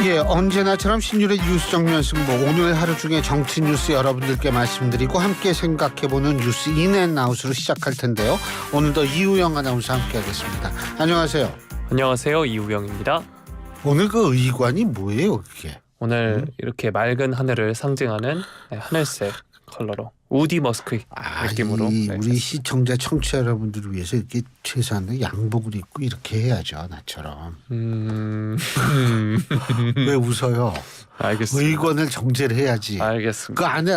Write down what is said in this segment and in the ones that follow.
예, 언제나처럼 신율의 뉴스 정면 승부. 오늘 하루 중에 정치 뉴스 여러분들께 말씀드리고 함께 생각해보는 뉴스 인앤아웃으로 시작할 텐데요. 오늘도 이우영 아나운서 함께하겠습니다. 안녕하세요. 안녕하세요, 이우영입니다. 오늘 그 의관이 뭐예요, 그게? 오늘 이렇게 맑은 하늘을 상징하는 하늘색 컬러로 우디 머스크 느낌으로 우리 시청자 청취자 여러분들을 위해서 이렇게 최소한의 양복을 입고 이렇게 해야죠, 나처럼. 왜 웃어요? 알겠습니다. 의관을 정제를 해야지. 알겠습니다. 그 안에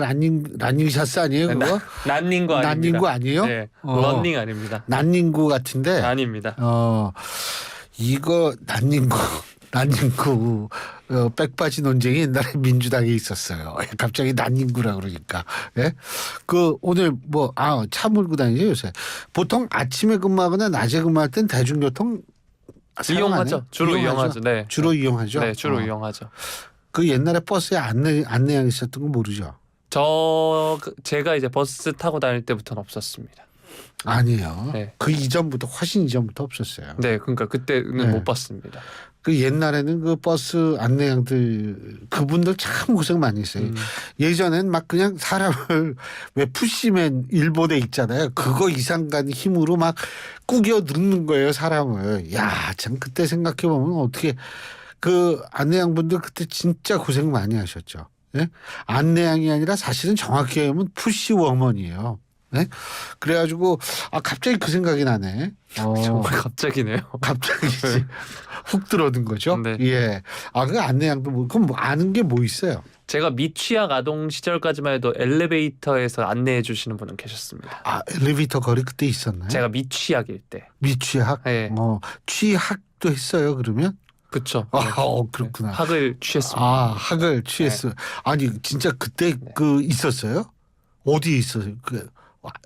란닝샷스 아니에요, 그거? 난닝구 아닙니다. 난닝구 아니에요? 네, 런닝 아닙니다. 난닝구 같은데. 아닙니다. 이거 난닝구 백바지 논쟁이 옛날에 민주당에 있었어요. 갑자기 난닝구라 그러니까. 예? 그 오늘 차 몰고 다니죠 요새. 보통 아침에 근무하거나 낮에 근무할 땐 대중교통 이용하죠. 주로 이용하죠. 네. 주로 이용하죠. 네, 주로 이용하죠. 그 옛날에 버스에 안내양 있었던 거 모르죠? 제가 이제 버스 타고 다닐 때부터는 없었습니다. 아니에요. 네. 그 이전부터 훨씬 이전부터 없었어요. 네, 그러니까 그때는 네. 못 봤습니다. 그 옛날에는 그 버스 안내양들 그분들 참 고생 많이 했어요. 예전엔 막 그냥 사람을 왜 푸시맨 일본에 있잖아요. 그거 이상간 힘으로 막 꾸겨 누르는 거예요, 사람을. 야, 참 그때 생각해 보면 어떻게 그 안내양분들 그때 진짜 고생 많이 하셨죠. 예? 안내양이 아니라 사실은 정확히 하면 푸시워먼이에요. 네? 그래가지고 갑자기 그 생각이 나네. 정말 갑자기네요. 갑자기지. 훅 들어든 거죠. 네. 예. 그 안내양도 그럼 아는 게 뭐 있어요? 제가 미취학 아동 시절까지만 해도 엘리베이터에서 안내해 주시는 분은 계셨습니다. 엘리베이터 거리 그때 있었나요? 제가 미취학일 때. 미취학? 네. 취학도 했어요, 그러면? 그쵸. 그렇구나. 학을 취했습니다. 학을 취했어요. 아니, 진짜 그때 그 있었어요? 어디에 있었어요?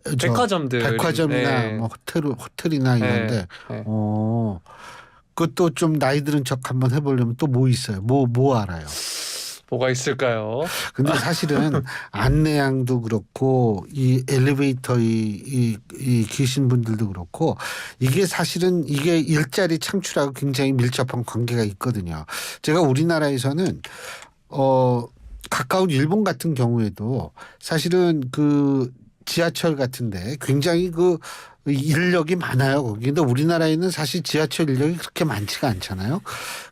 백화점이나 호텔이나 이런데. 네. 그것도 좀 나이 들은 척 한번 해보려면 또 뭐 있어요? 뭐 알아요? 뭐가 있을까요? 근데 사실은 안내양도 그렇고 이 엘리베이터 이 계신 분들도 그렇고 이게 사실은 이게 일자리 창출하고 굉장히 밀접한 관계가 있거든요. 제가 우리나라에서는 가까운 일본 같은 경우에도 사실은 그 지하철 같은데 굉장히 그 인력이 많아요. 거기. 근데 우리나라에는 사실 지하철 인력이 그렇게 많지가 않잖아요.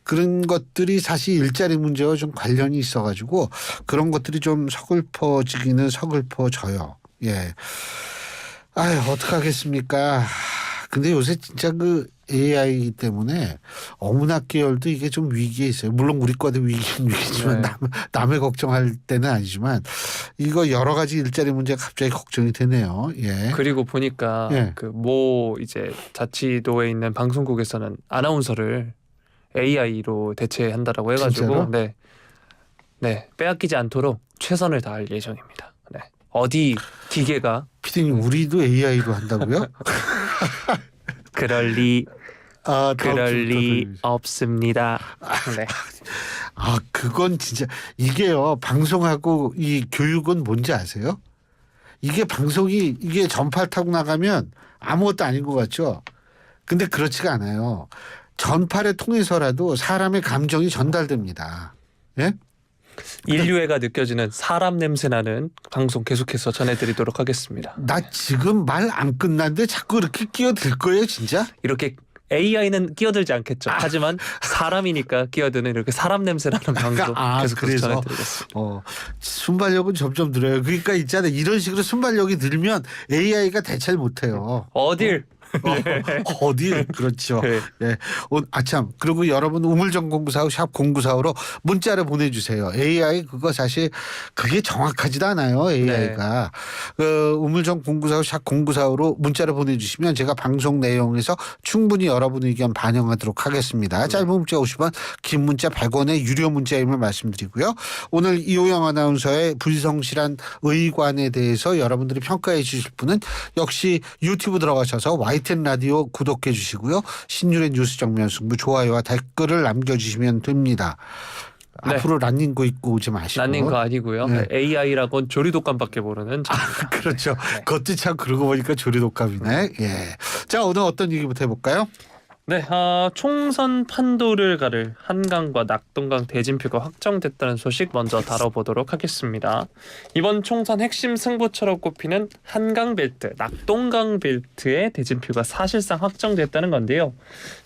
그런 것들이 사실 일자리 문제와 좀 관련이 있어가지고 그런 것들이 좀 서글퍼지기는 서글퍼져요. 예. 어떡하겠습니까. 근데 요새 진짜 그 AI 때문에 어문학 계열도 이게 좀 위기에 있어요. 물론 우리 과도 위기는 위기지만 네. 남의 걱정할 때는 아니지만 이거 여러 가지 일자리 문제가 갑자기 걱정이 되네요. 예. 그리고 보니까 예. 이제 자치도에 있는 방송국에서는 아나운서를 AI로 대체한다라고 해가지고 진짜로? 네, 빼앗기지 않도록 최선을 다할 예정입니다. 네. 어디 기계가 피디님 우리도 AI로 한다고요? 그럴 리 없습니다. 네. 그건 진짜 이게요. 방송하고 이 교육은 뭔지 아세요? 이게 방송이 이게 전파를 타고 나가면 아무것도 아닌 것 같죠? 근데 그렇지가 않아요. 전파를 통해서라도 사람의 감정이 전달됩니다. 예? 인류애가 느껴지는 사람 냄새나는 방송 계속해서 전해드리도록 하겠습니다. 나 지금 말 안 끝났는데 자꾸 이렇게 끼어들 거예요, 진짜? 이렇게 AI는 끼어들지 않겠죠. 하지만 사람이니까 끼어드는 이렇게 사람 냄새나는 방송 계속해서 그래서 전해드리겠습니다. 순발력은 점점 늘어요. 그러니까 있잖아요. 이런 식으로 순발력이 늘면 AI가 대체를 못해요. 어딜? 어디 그렇죠. 네. 네. 참 그리고 여러분 우물정공구사하고 샵 0945로 문자를 보내주세요. AI 그거 사실 그게 정확하지도 않아요. AI가 우물정공구사하고 샵 0945로 문자를 보내주시면 제가 방송 내용에서 충분히 여러분 의견 반영하도록 하겠습니다. 짧은 문자 50원, 긴 문자 100원의 유료 문자임을 말씀드리고요. 오늘 이호영 아나운서의 불성실한 의관에 대해서 여러분들이 평가해 주실 분은 역시 유튜브 들어가셔서 YTN 라디오 구독해 주시고요. 신율의 뉴스 정면 승부 좋아요와 댓글을 남겨주시면 됩니다. 네. 앞으로 란닝구 입고 오지 마시고. 란닝구 아니고요. 네. AI라고는 조리독감밖에 모르는. 그렇죠. 네. 그것도 참 그러고 보니까 조리독감이네. 예. 자 오늘 어떤 얘기부터 해볼까요? 네, 총선 판도를 가를 한강과 낙동강 대진표가 확정됐다는 소식 먼저 다뤄보도록 하겠습니다. 이번 총선 핵심 승부처럼 꼽히는 한강벨트, 낙동강벨트의 대진표가 사실상 확정됐다는 건데요.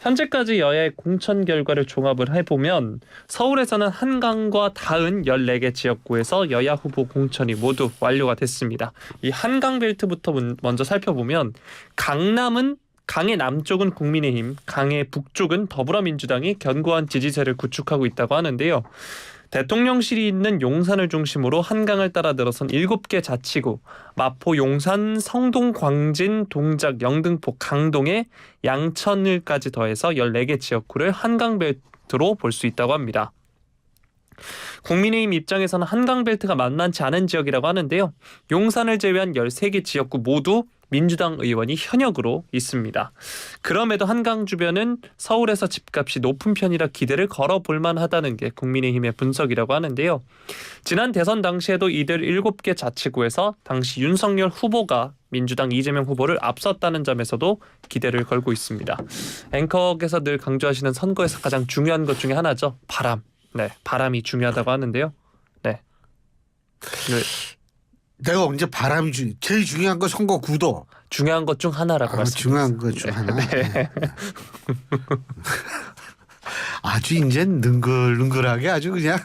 현재까지 여야의 공천 결과를 종합을 해보면 서울에서는 한강과 닿은 14개 지역구에서 여야 후보 공천이 모두 완료가 됐습니다. 이 한강벨트부터 먼저 살펴보면 강의 남쪽은 국민의힘, 강의 북쪽은 더불어민주당이 견고한 지지세를 구축하고 있다고 하는데요. 대통령실이 있는 용산을 중심으로 한강을 따라 늘어선 7개 자치구, 마포, 용산, 성동, 광진, 동작, 영등포, 강동에 양천을까지 더해서 14개 지역구를 한강벨트로 볼 수 있다고 합니다. 국민의힘 입장에서는 한강벨트가 만만치 않은 지역이라고 하는데요. 용산을 제외한 13개 지역구 모두 민주당 의원이 현역으로 있습니다. 그럼에도 한강 주변은 서울에서 집값이 높은 편이라 기대를 걸어볼 만하다는 게 국민의힘의 분석이라고 하는데요. 지난 대선 당시에도 이들 7개 자치구에서 당시 윤석열 후보가 민주당 이재명 후보를 앞섰다는 점에서도 기대를 걸고 있습니다. 앵커께서 늘 강조하시는 선거에서 가장 중요한 것 중에 하나죠. 바람. 네, 바람이 중요하다고 하는데요. 네. 내가 언제 바람이 제일 중요한 건 선거 구도. 중요한 것 중 하나라고 말씀드렸습니다. 중요한 것 중 하나. 네. 아주 이제 능글능글하게 아주 그냥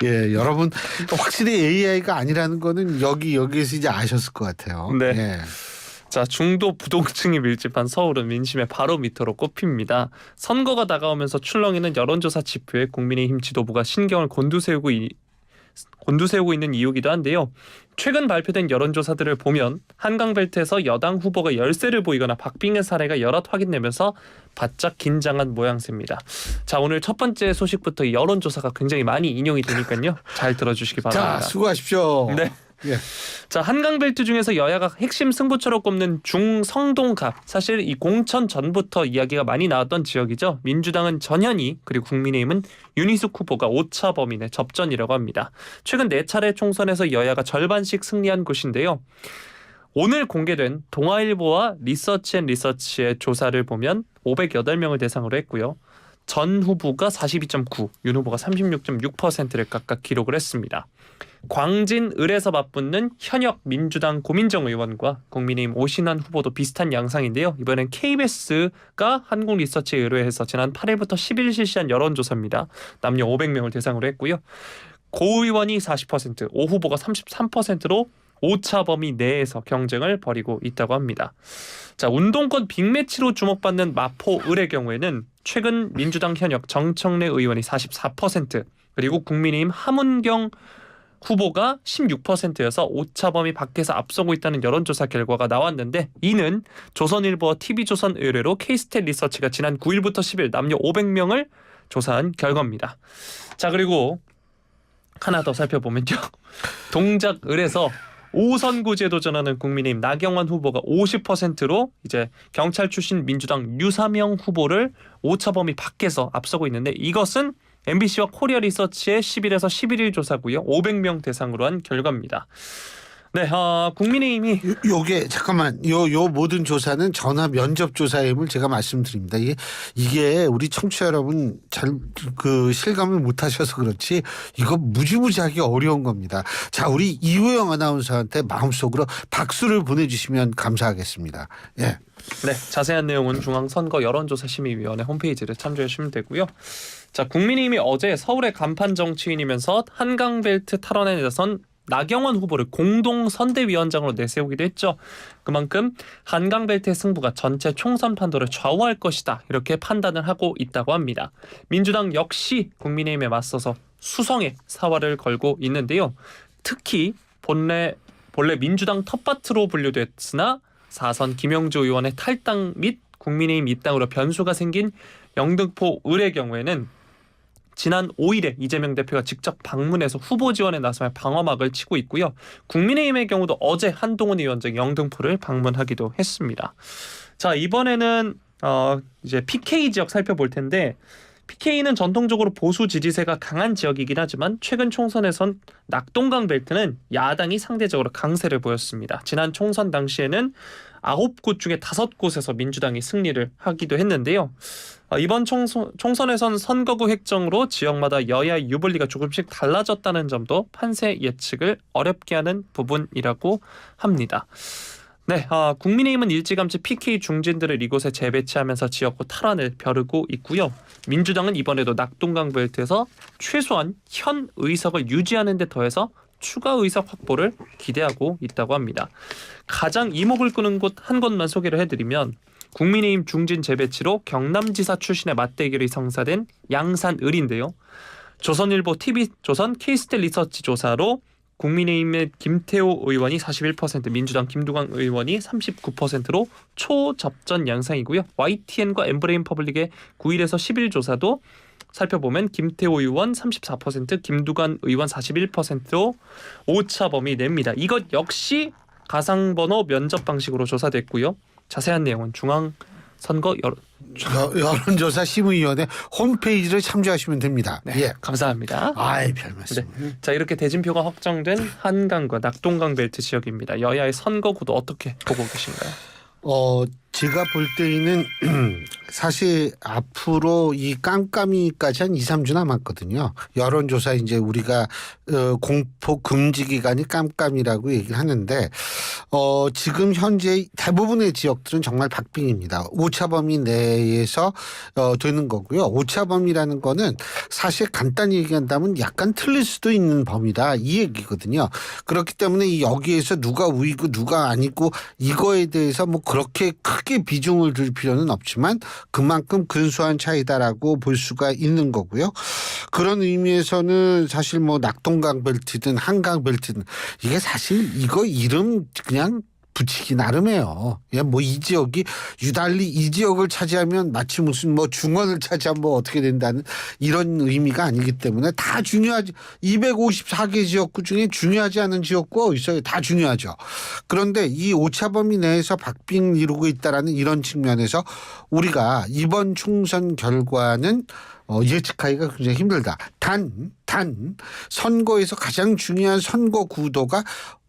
예, 여러분 확실히 AI가 아니라는 거는 여기에서 이제 아셨을 것 같아요. 네. 예. 자, 중도 부동층이 밀집한 서울은 민심의 바로미터로 꼽힙니다. 선거가 다가오면서 출렁이는 여론조사 지표에 국민의힘 지도부가 신경을 곤두세우고 있는 이유기도 한데요. 최근 발표된 여론조사들을 보면 한강벨트에서 여당 후보가 열세를 보이거나 박빙의 사례가 여럿 확인되면서 바짝 긴장한 모양새입니다. 자, 오늘 첫 번째 소식부터 이 여론조사가 굉장히 많이 인용이 되니까요. 잘 들어주시기 바랍니다. 자, 수고하십시오. 네. 예. 자, 한강벨트 중에서 여야가 핵심 승부처로 꼽는 중성동갑, 사실 이 공천 전부터 이야기가 많이 나왔던 지역이죠. 민주당은 전현희, 그리고 국민의힘은 윤희숙 후보가 오차 범위내 접전이라고 합니다. 최근 4차례 총선에서 여야가 절반씩 승리한 곳인데요. 오늘 공개된 동아일보와 리서치앤리서치의 조사를 보면 508명을 대상으로 했고요. 전 후보가 42.9, 윤 후보가 36.6%를 각각 기록을 했습니다. 광진, 을에서 맞붙는 현역 민주당 고민정 의원과 국민의힘 오신환 후보도 비슷한 양상인데요. 이번엔 KBS가 한국리서치에 의뢰해서 지난 8일부터 10일 실시한 여론조사입니다. 남녀 500명을 대상으로 했고요. 고 의원이 40%, 오 후보가 33%로 오차 범위 내에서 경쟁을 벌이고 있다고 합니다. 자, 운동권 빅매치로 주목받는 마포, 을의 경우에는 최근 민주당 현역 정청래 의원이 44%, 그리고 국민의힘 함은경 후보가 16%여서 오차 범위 밖에서 앞서고 있다는 여론조사 결과가 나왔는데, 이는 조선일보와 TV조선 의뢰로 K스탯 리서치가 지난 9일부터 10일 남녀 500명을 조사한 결과입니다. 자, 그리고 하나 더 살펴보면요. 동작 을에서 5선구제에 도전하는 국민의힘 나경원 후보가 50%로 이제 경찰 출신 민주당 유사명 후보를 오차 범위 밖에서 앞서고 있는데, 이것은 MBC와 코리아 리서치의 10일에서 11일 조사고요. 500명 대상으로 한 결과입니다. 네, 국민의힘이 요게 잠깐만 요 모든 조사는 전화 면접 조사임을 제가 말씀드립니다. 이게 우리 청취자 여러분 잘 그 실감을 못 하셔서 그렇지 이거 무지무지하게 어려운 겁니다. 자, 우리 이호영 아나운서한테 마음속으로 박수를 보내주시면 감사하겠습니다. 예. 네, 자세한 내용은 중앙선거 여론조사심의위원회 홈페이지를 참조해 주시면 되고요. 자, 국민의힘이 어제 서울의 간판 정치인이면서 한강벨트 탈원에 나선 나경원 후보를 공동 선대위원장으로 내세우기도 했죠. 그만큼 한강벨트의 승부가 전체 총선 판도를 좌우할 것이다, 이렇게 판단을 하고 있다고 합니다. 민주당 역시 국민의힘에 맞서서 수성의 사활을 걸고 있는데요. 특히 본래 민주당 텃밭으로 분류됐으나 4선 김영주 의원의 탈당 및 국민의힘 입당으로 변수가 생긴 영등포 을의 경우에는 지난 5일에 이재명 대표가 직접 방문해서 후보 지원에 나서며 방어막을 치고 있고요. 국민의힘의 경우도 어제 한동훈 위원장이 영등포를 방문하기도 했습니다. 자, 이번에는 이제 PK 지역 살펴볼 텐데, PK는 전통적으로 보수 지지세가 강한 지역이긴 하지만 최근 총선에선 낙동강 벨트는 야당이 상대적으로 강세를 보였습니다. 지난 총선 당시에는 9곳 중에 5곳에서 민주당이 승리를 하기도 했는데요. 이번 총선에선 선거구 획정으로 지역마다 여야 유불리가 조금씩 달라졌다는 점도 판세 예측을 어렵게 하는 부분이라고 합니다. 네, 국민의힘은 일찌감치 PK 중진들을 이곳에 재배치하면서 지역구 탈환을 벼르고 있고요. 민주당은 이번에도 낙동강 벨트에서 최소한 현 의석을 유지하는 데 더해서 추가 의석 확보를 기대하고 있다고 합니다. 가장 이목을 끄는 곳 한 곳만 소개를 해드리면 국민의힘 중진 재배치로 경남지사 출신의 맞대결이 성사된 양산을인데요. 조선일보 TV조선 K스텔 리서치 조사로 국민의힘의 김태호 의원이 41%, 민주당 김두관 의원이 39%로 초접전 양상이고요. YTN과 엠브레인 퍼블릭의 9일에서 10일 조사도 살펴보면 김태호 의원 34%, 김두관 의원 41%로 오차범위 냅니다. 이것 역시 가상번호 면접 방식으로 조사됐고요. 자세한 내용은 중앙선거 여론조사 심의위원회 홈페이지를 참조하시면 됩니다. 네, 예. 감사합니다. 아이, 별 말씀. 네. 자, 이렇게 대진표가 확정된 한강과 낙동강 벨트 지역입니다. 여야의 선거구도 어떻게 보고 계신가요? 제가 볼 때에는 사실 앞으로 이 깜깜이까지 한 2, 3주 남았거든요. 여론조사 이제 우리가 공포 금지 기간이 깜깜이라고 얘기를 하는데 지금 현재 대부분의 지역들은 정말 박빙입니다. 오차범위 내에서 되는 거고요. 오차범위라는 거는 사실 간단히 얘기한다면 약간 틀릴 수도 있는 범위다 이 얘기거든요. 그렇기 때문에 여기에서 누가 우위고 누가 아니고 이거에 대해서 뭐 그렇게 크게 비중을 둘 필요는 없지만 그만큼 근소한 차이다라고 볼 수가 있는 거고요. 그런 의미에서는 사실 뭐 낙동강 벨트든 한강 벨트든 이게 사실 이거 이름 그냥 붙이기 나름이에요. 뭐 이 지역이 유달리 이 지역을 차지하면 마치 무슨 뭐 중원을 차지하면 뭐 어떻게 된다는 이런 의미가 아니기 때문에 다 중요하지. 254개 지역구 중에 중요하지 않은 지역구가 있어요. 다 중요하죠. 그런데 이 오차범위 내에서 박빙 이루고 있다라는 이런 측면에서 우리가 이번 총선 결과는 예측하기가 굉장히 힘들다. 단 선거에서 가장 중요한 선거 구도가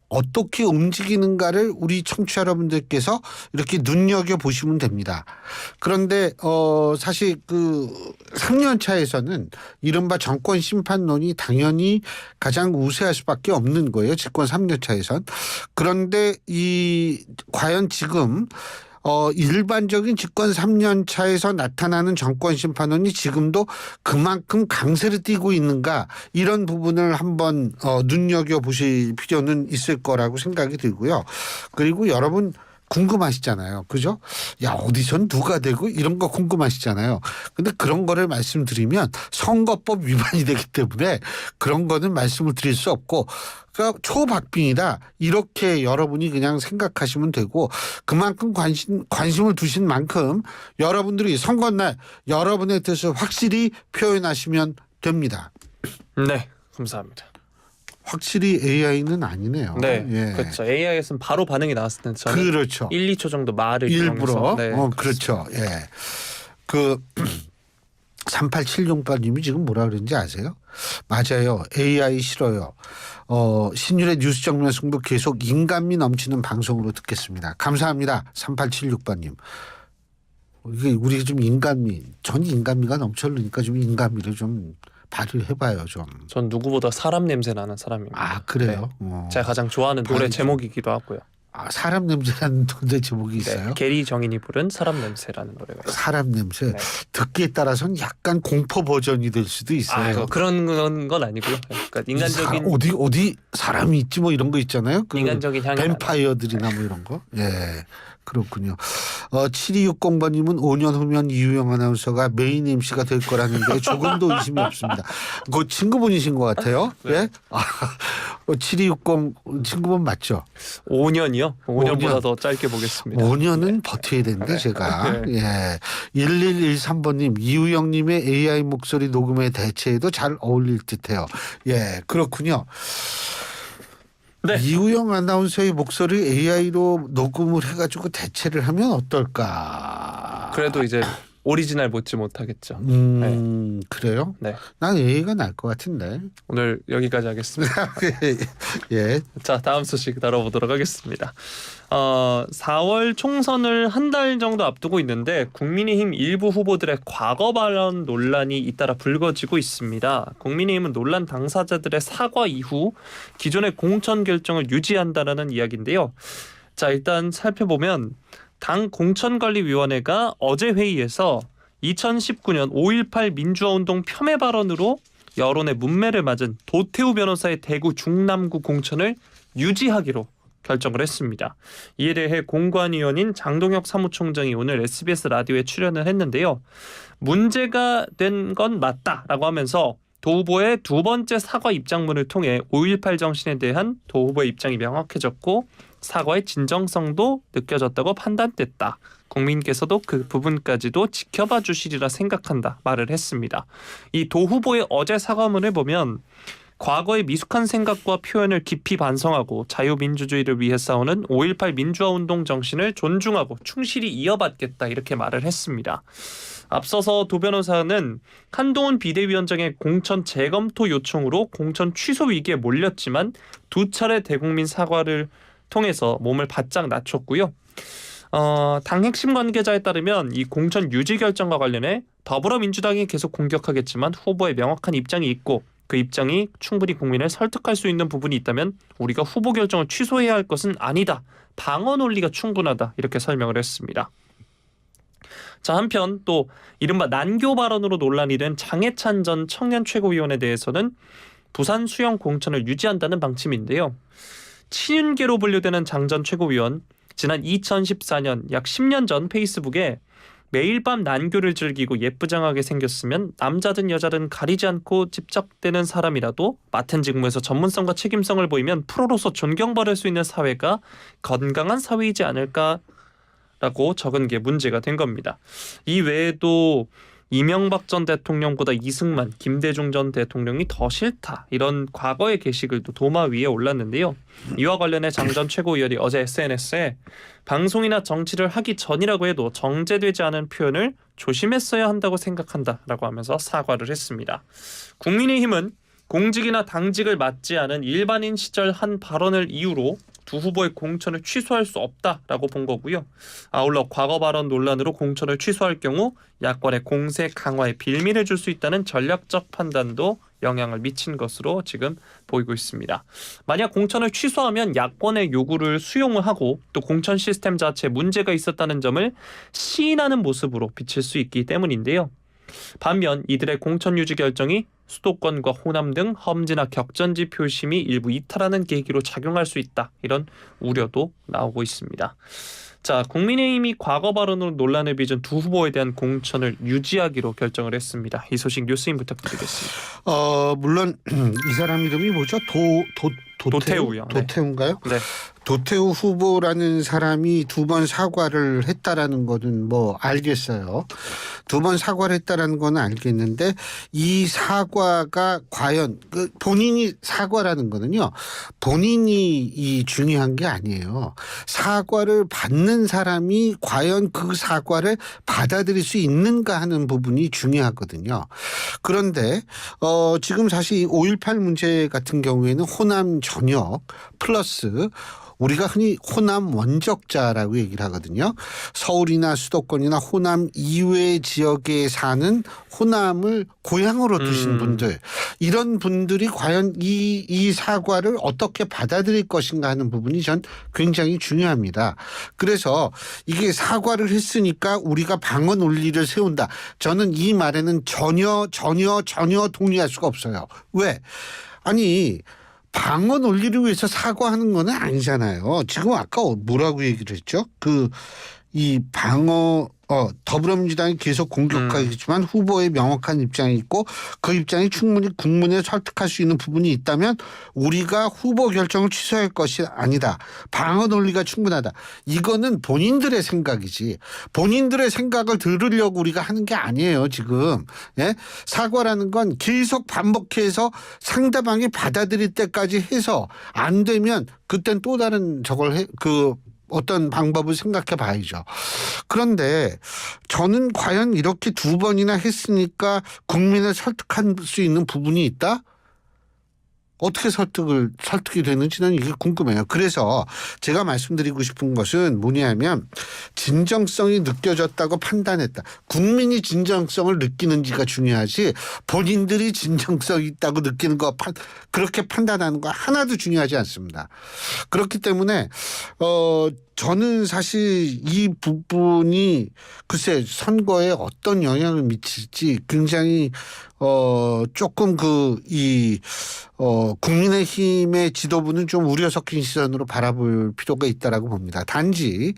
어떻게 움직이는가를 우리 청취자 여러분들께서 이렇게 눈여겨보시면 됩니다. 그런데 사실 그 3년 차에서는 이른바 정권 심판론이 당연히 가장 우세할 수밖에 없는 거예요. 집권 3년 차에선. 그런데 과연 지금 일반적인 집권 3년 차에서 나타나는 정권 심판론이 지금도 그만큼 강세를 띠고 있는가 이런 부분을 한번 눈여겨보실 필요는 있을 거라고 생각이 들고요. 그리고 여러분 궁금하시잖아요. 그죠? 야, 어디선 누가 되고 이런 거 궁금하시잖아요. 근데 그런 거를 말씀드리면 선거법 위반이 되기 때문에 그런 거는 말씀을 드릴 수 없고 그러니까 초박빙이다. 이렇게 여러분이 그냥 생각하시면 되고 그만큼 관심을 두신 만큼 여러분들이 선거날 여러분의 뜻을 확실히 표현하시면 됩니다. 네, 감사합니다. 확실히 AI는 아니네요. 네, 예. 그렇죠. AI에서는 바로 반응이 나왔을 때 저는 그렇죠. 1, 2초 정도 말을 일부러. 네, 그렇죠. 예. 3876번님이 지금 뭐라 그러는지 아세요? 맞아요. AI 싫어요. 신율의 뉴스 정면 승부 계속 인간미 넘치는 방송으로 듣겠습니다. 감사합니다. 3876번님. 우리 좀 전 인간미가 넘쳐 흐르니까 좀 인간미를 좀 발휘해봐요 좀. 전 누구보다 사람 냄새 나는 사람입니다. 아 그래요? 네. 제가 가장 좋아하는 노래 제목이기도 하고요. 사람 냄새라는 노래 제목이 있어요? 네, 게리 정인이 부른 사람 냄새라는 노래가 있어요. 사람 냄새. 네. 듣기에 따라서는 약간 공포 버전이 될 수도 있어요. 그런 건 아니고요. 그러니까 인간적인 어디 사람이 있지 뭐 이런 거 있잖아요. 인간적인 향이 뱀파이어들이나 뭐 이런 거. 예. 그렇군요. 7260번님은 5년 후면 이유영 아나운서가 메인 MC가 될 거라는 게 조금도 의심이 없습니다. 그 친구분이신 것 같아요. 네. 예? 7260 친구분 맞죠? 5년이요? 5년보다 더 짧게 보겠습니다. 5년은 버텨야 되는데 제가. 네. 예. 1113번님 이우영님의 AI 목소리 녹음의 대체에도 잘 어울릴 듯해요. 예, 그렇군요. 네. 이우영 아나운서의 목소리 AI로 녹음을 해가지고 대체를 하면 어떨까? 그래도 이제 오리지널 못지 못하겠죠. 그래요? 네. 난 A가 날 것 같은데. 오늘 여기까지 하겠습니다. 예. 자, 다음 소식 다뤄보도록 하겠습니다. 4월 총선을 한 달 정도 앞두고 있는데 국민의힘 일부 후보들의 과거 발언 논란이 잇따라 불거지고 있습니다. 국민의힘은 논란 당사자들의 사과 이후 기존의 공천 결정을 유지한다라는 이야기인데요. 자, 일단 살펴보면 당 공천관리위원회가 어제 회의에서 2019년 5.18 민주화운동 폄훼 발언으로 여론의 문매를 맞은 도태우 변호사의 대구 중남구 공천을 유지하기로 결정을 했습니다. 이에 대해 공관위원인 장동혁 사무총장이 오늘 SBS 라디오에 출연을 했는데요. 문제가 된 건 맞다라고 하면서 도 후보의 두 번째 사과 입장문을 통해 5.18 정신에 대한 도 후보의 입장이 명확해졌고 사과의 진정성도 느껴졌다고 판단됐다. 국민께서도 그 부분까지도 지켜봐 주시리라 생각한다 말을 했습니다. 이 도 후보의 어제 사과문을 보면 과거의 미숙한 생각과 표현을 깊이 반성하고 자유민주주의를 위해 싸우는 5.18 민주화운동 정신을 존중하고 충실히 이어받겠다 이렇게 말을 했습니다. 앞서서 도 변호사는 한동훈 비대위원장의 공천 재검토 요청으로 공천 취소 위기에 몰렸지만 두 차례 대국민 사과를 통해서 몸을 바짝 낮췄고요. 당 핵심 관계자에 따르면 이 공천 유지 결정과 관련해 더불어민주당이 계속 공격하겠지만 후보의 명확한 입장이 있고 그 입장이 충분히 국민을 설득할 수 있는 부분이 있다면 우리가 후보 결정을 취소해야 할 것은 아니다. 방어 논리가 충분하다. 이렇게 설명을 했습니다. 자, 한편 또 이른바 난교 발언으로 논란이 된 장해찬 전 청년 최고위원에 대해서는 부산 수영 공천을 유지한다는 방침인데요. 친윤계로 분류되는 장 전 최고위원 지난 2014년 약 10년 전 페이스북에 매일 밤 난교를 즐기고 예쁘장하게 생겼으면 남자든 여자든 가리지 않고 집착되는 사람이라도 맡은 직무에서 전문성과 책임성을 보이면 프로로서 존경받을 수 있는 사회가 건강한 사회이지 않을까라고 적은 게 문제가 된 겁니다. 이 외에도 이명박 전 대통령보다 이승만, 김대중 전 대통령이 더 싫다 이런 과거의 게시글도 도마 위에 올랐는데요. 이와 관련해 장 전 최고위원이 어제 SNS에 방송이나 정치를 하기 전이라고 해도 정제되지 않은 표현을 조심했어야 한다고 생각한다라고 하면서 사과를 했습니다. 국민의힘은 공직이나 당직을 맡지 않은 일반인 시절 한 발언을 이유로 두 후보의 공천을 취소할 수 없다라고 본 거고요. 아울러 과거 발언 논란으로 공천을 취소할 경우 야권의 공세 강화에 빌미를 줄 수 있다는 전략적 판단도 영향을 미친 것으로 지금 보이고 있습니다. 만약 공천을 취소하면 야권의 요구를 수용을 하고 또 공천 시스템 자체에 문제가 있었다는 점을 시인하는 모습으로 비칠 수 있기 때문인데요. 반면 이들의 공천 유지 결정이 수도권과 호남 등 험지나 격전지 표심이 일부 이탈하는 계기로 작용할 수 있다. 이런 우려도 나오고 있습니다. 자, 국민의힘이 과거 발언으로 논란을 빚은 두 후보에 대한 공천을 유지하기로 결정을 했습니다. 이 소식 뉴스인 부탁드리겠습니다. 물론 이 사람 이름이 뭐죠? 도태우요. 도태우인가요? 네. 도태우 후보라는 사람이 두 번 사과를 했다라는 거는 뭐 알겠어요. 두 번 사과를 했다라는 거는 알겠는데 이 사과가 과연 본인이 사과라는 거는요. 본인이 이 중요한 게 아니에요. 사과를 받는 사람이 과연 그 사과를 받아들일 수 있는가 하는 부분이 중요하거든요. 그런데 지금 사실 5.18 문제 같은 경우에는 호남 전역 플러스 우리가 흔히 호남 원적자라고 얘기를 하거든요. 서울이나 수도권이나 호남 이외 지역에 사는 호남을 고향으로 두신 분들, 이런 분들이 과연 이 사과를 어떻게 받아들일 것인가 하는 부분이 전 굉장히 중요합니다. 그래서 이게 사과를 했으니까 우리가 방어 논리를 세운다. 저는 이 말에는 전혀 동의할 수가 없어요. 왜? 아니 방어 논리를 위해서 사과하는 건 아니잖아요. 지금 아까 뭐라고 얘기를 했죠? 이 방어 더불어민주당이 계속 공격하겠지만 후보의 명확한 입장이 있고 그 입장이 충분히 국민을 설득할 수 있는 부분이 있다면 우리가 후보 결정을 취소할 것이 아니다. 방어 논리가 충분하다. 이거는 본인들의 생각이지. 본인들의 생각을 들으려고 우리가 하는 게 아니에요. 지금. 예? 사과라는 건 계속 반복해서 상대방이 받아들일 때까지 해서 안 되면 그땐 또 다른 어떤 방법을 생각해 봐야죠. 그런데 저는 과연 이렇게 두 번이나 했으니까 국민을 설득할 수 있는 부분이 있다? 어떻게 설득이 되는지는 이게 궁금해요. 그래서 제가 말씀드리고 싶은 것은 뭐냐면 진정성이 느껴졌다고 판단했다. 국민이 진정성을 느끼는지가 중요하지 본인들이 진정성이 있다고 느끼는 거 그렇게 판단하는 거 하나도 중요하지 않습니다. 그렇기 때문에 저는 사실 이 부분이 글쎄 선거에 어떤 영향을 미칠지 굉장히 조금 국민의힘의 지도부는 좀 우려 섞인 시선으로 바라볼 필요가 있다라고 봅니다. 단지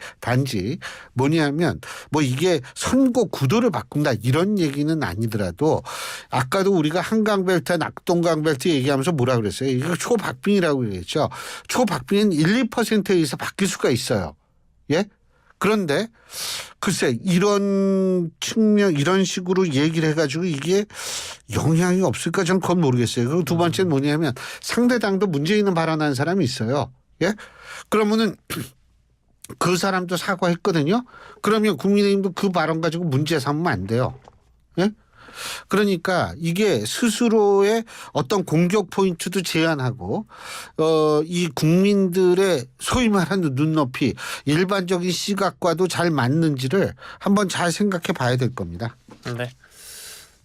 뭐냐면 뭐 이게 선거 구도를 바꾼다 이런 얘기는 아니더라도 아까도 우리가 한강벨트, 낙동강벨트 얘기하면서 뭐라 그랬어요? 이거 초박빙이라고 얘기했죠. 초박빙은 1~2%에 의해서 바뀔 수가 있어요. 예? 그런데 글쎄 이런 측면 이런 식으로 얘기를 해가지고 이게 영향이 없을까 저는 그건 모르겠어요. 그리고 두 번째는 뭐냐면 상대당도 문제 있는 발언한 사람이 있어요. 예? 그러면은 그 사람도 사과했거든요. 그러면 국민의힘도 그 발언 가지고 문제 삼으면 안 돼요. 예? 그러니까 이게 스스로의 어떤 공격 포인트도 제한하고 이 국민들의 소위 말하는 눈높이 일반적인 시각과도 잘 맞는지를 한번 잘 생각해 봐야 될 겁니다. 네.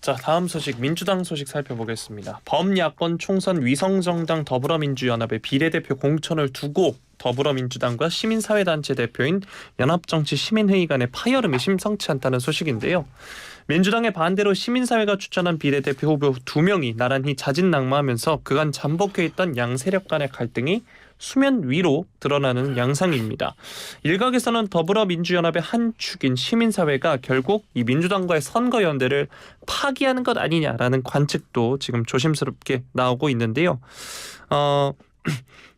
자, 다음 소식 민주당 소식 살펴보겠습니다. 범야권 총선 위성정당 더불어민주연합의 비례대표 공천을 두고 더불어민주당과 시민사회단체 대표인 연합정치시민회의 간의 파열음이 심상치 않다는 소식인데요. 민주당의 반대로 시민사회가 추천한 비례대표 후보 2명이 나란히 자진낙마하면서 그간 잠복해 있던 양 세력 간의 갈등이 수면 위로 드러나는 양상입니다. 일각에서는 더불어민주연합의 한 축인 시민사회가 결국 이 민주당과의 선거연대를 파기하는 것 아니냐라는 관측도 지금 조심스럽게 나오고 있는데요.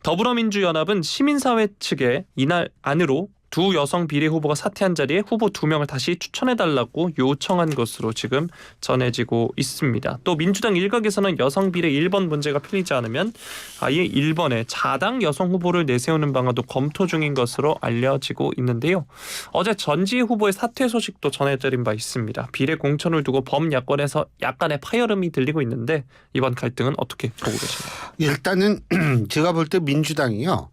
더불어민주연합은 시민사회 측에 이날 안으로 두 여성 비례 후보가 사퇴한 자리에 후보 2명을 다시 추천해달라고 요청한 것으로 지금 전해지고 있습니다. 또 민주당 일각에서는 여성 비례 1번 문제가 풀리지 않으면 아예 1번에 자당 여성 후보를 내세우는 방안도 검토 중인 것으로 알려지고 있는데요. 어제 전지혜 후보의 사퇴 소식도 전해드린 바 있습니다. 비례 공천을 두고 범야권에서 약간의 파열음이 들리고 있는데 이번 갈등은 어떻게 보고 계십니까? 일단은 제가 볼 때 민주당이요.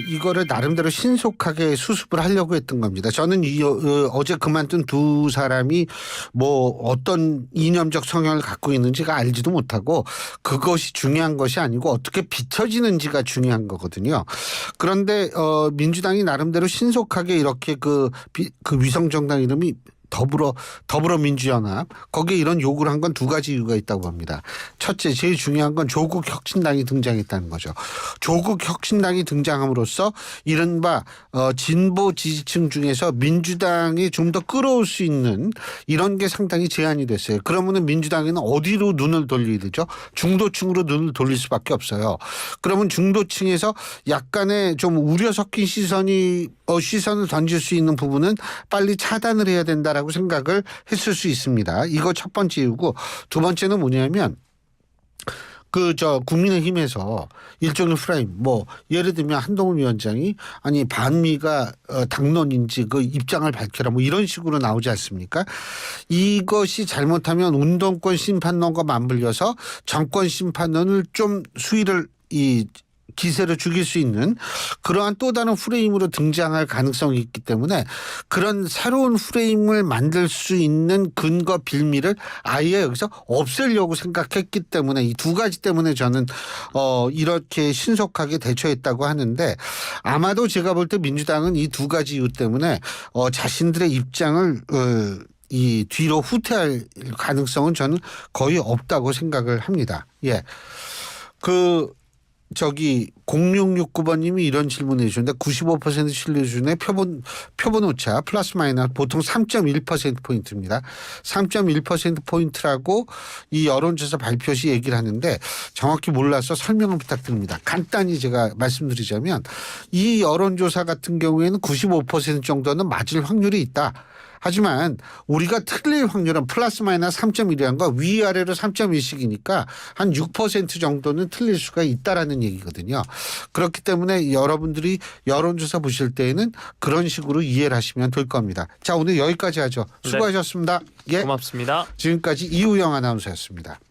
이거를 나름대로 신속하게 수습을 하려고 했던 겁니다. 저는 어제 그만둔 두 사람이 뭐 어떤 이념적 성향을 갖고 있는지가 알지도 못하고 그것이 중요한 것이 아니고 어떻게 비춰지는지가 중요한 거거든요. 그런데 민주당이 나름대로 신속하게 이렇게 그 위성정당 이름이 더불어민주연합 거기에 이런 요구를 한 건 두 가지 이유가 있다고 봅니다. 첫째, 제일 중요한 건 조국 혁신당이 등장했다는 거죠. 조국 혁신당이 등장함으로써 이른바 진보 지지층 중에서 민주당이 좀 더 끌어올 수 있는 이런 게 상당히 제한이 됐어요. 그러면은 민주당에는 어디로 눈을 돌려야 되죠? 중도층으로 눈을 돌릴 수밖에 없어요. 그러면 중도층에서 약간의 좀 우려 섞인 시선을 던질 수 있는 부분은 빨리 차단을 해야 된다라고 생각을 했을 수 있습니다. 이거 첫 번째 이유고 두 번째는 뭐냐면 국민의힘에서 일종의 프레임 뭐 예를 들면 한동훈 위원장이 아니 반미가 당론인지 그 입장을 밝혀라 뭐 이런 식으로 나오지 않습니까? 이것이 잘못하면 운동권 심판론과 맞물려서 정권 심판론을 좀 수위를 기세를 죽일 수 있는 그러한 또 다른 프레임으로 등장할 가능성이 있기 때문에 그런 새로운 프레임을 만들 수 있는 근거 빌미를 아예 여기서 없애려고 생각했기 때문에 이 두 가지 때문에 저는 이렇게 신속하게 대처했다고 하는데 아마도 제가 볼 때 민주당은 이 두 가지 이유 때문에 자신들의 입장을 이 뒤로 후퇴할 가능성은 저는 거의 없다고 생각을 합니다. 예. 0669번님이 이런 질문을 해주셨는데 95% 신뢰 수준의 표본 오차 플러스 마이너스 보통 3.1%포인트입니다. 3.1%포인트라고 이 여론조사 발표 시 얘기를 하는데 정확히 몰라서 설명을 부탁드립니다. 간단히 제가 말씀드리자면 이 여론조사 같은 경우에는 95% 정도는 맞을 확률이 있다. 하지만 우리가 틀릴 확률은 플러스 마이너스 3.1이란 거 위아래로 3.1씩이니까 한 6% 정도는 틀릴 수가 있다라는 얘기거든요. 그렇기 때문에 여러분들이 여론조사 보실 때에는 그런 식으로 이해를 하시면 될 겁니다. 자, 오늘 여기까지 하죠. 수고하셨습니다. 예. 고맙습니다. 지금까지 이우영 아나운서였습니다.